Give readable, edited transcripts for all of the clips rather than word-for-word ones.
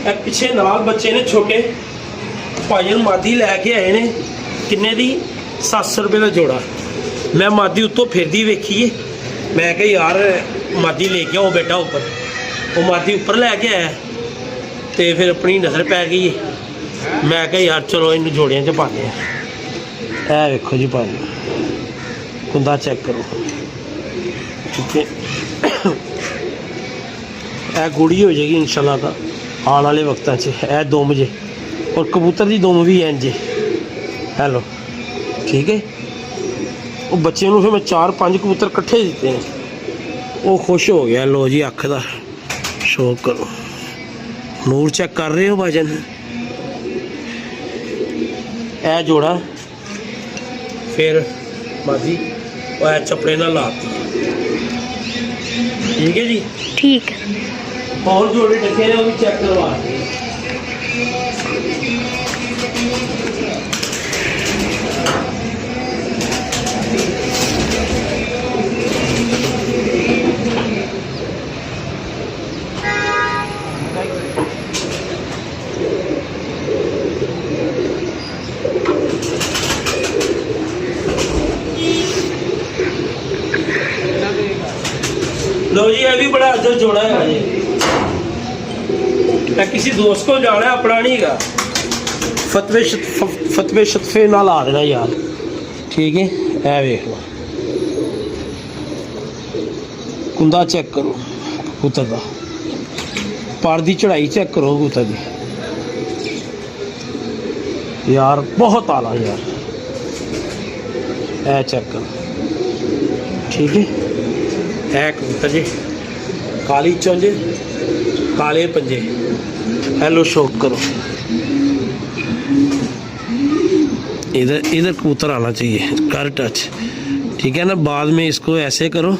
पिछे नाल बच्चे ने छोटे भाजन मादी लैके आए ने किन्ने दी 700 रुपये का जोड़ा। मैं मादी उत्तों फिरदी वेखी है, मैं क्या यार मादी लेके आओ बेटा उपर, वो मादी उपर लैके आया तो फिर अपनी नज़र पै गई है। मैं क्या यार चलो इन जोड़ियां च पाने हैं। वेखो जी भाजी कुंदा चेक करो, ठीक है। यह गुड़ी हो जाएगी इंशाल्लाह का आने वाले वक्तां च। यह दुम जे और कबूतर की दुम भी है जे। हेलो ठीक है। वो बच्चे को फिर मैं 4-5 कबूतर कट्ठे दिते हैं, वो खुश हो गया। लो जी अख का शौक करो, नूर चेक कर रहे हो भाजन। ए जोड़ा फिर मादी और चपड़े ना लाती, ठीक है जी। ठीक है। और जोड़े डके ने वो भी चेक करवा दिए। लो जी ये भी बड़ा अजब जोड़ा है भाजी। किसी दोस्त को जाना है, अपना नहीं है। फतवे शतफे ना ला देना यार, ठीक है। ए वेख लो कुंदा चेक करो कबूतर का, पर दी चढ़ाई चेक करो कबूतर की यार, बहुत आला यार। ए चेक करो, ठीक है। है कबूतर जी काली चुंझ काले पंजे। हेलो शौक करो, इधर इधर कबूतर आना चाहिए, कर टच, ठीक है ना। बाद में इसको ऐसे करो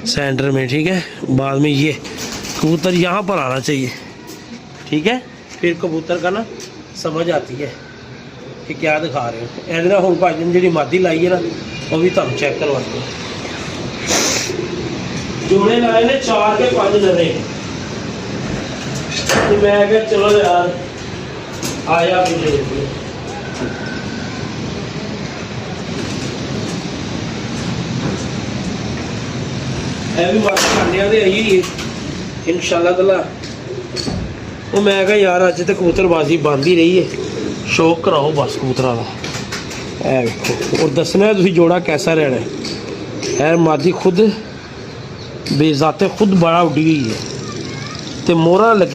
सेंटर में, ठीक है। बाद में ये कबूतर यहाँ पर आना चाहिए, ठीक है। फिर कबूतर का ना समझ आती है कि क्या दिखा रहे हो। इधर हम भाजन जी मादी लाई है ना, वो भी तुम चेक करवाते हैं। जोड़े लाए ने 4 के 5 लड़े, तो मैं क्या चलो यार आया मुझे। भी बात करने आई इंशाल्लाह ताला। वो मैं क्या यार अज तक कबूतरबाजी बंद ही रही है, शौक कराओ बस कबूतरा का। और दसना है तुम जोड़ा कैसा रहना है। मादी खुद बेजाते खुद बड़ा उड़ी गई है, तो मोहरा लगी।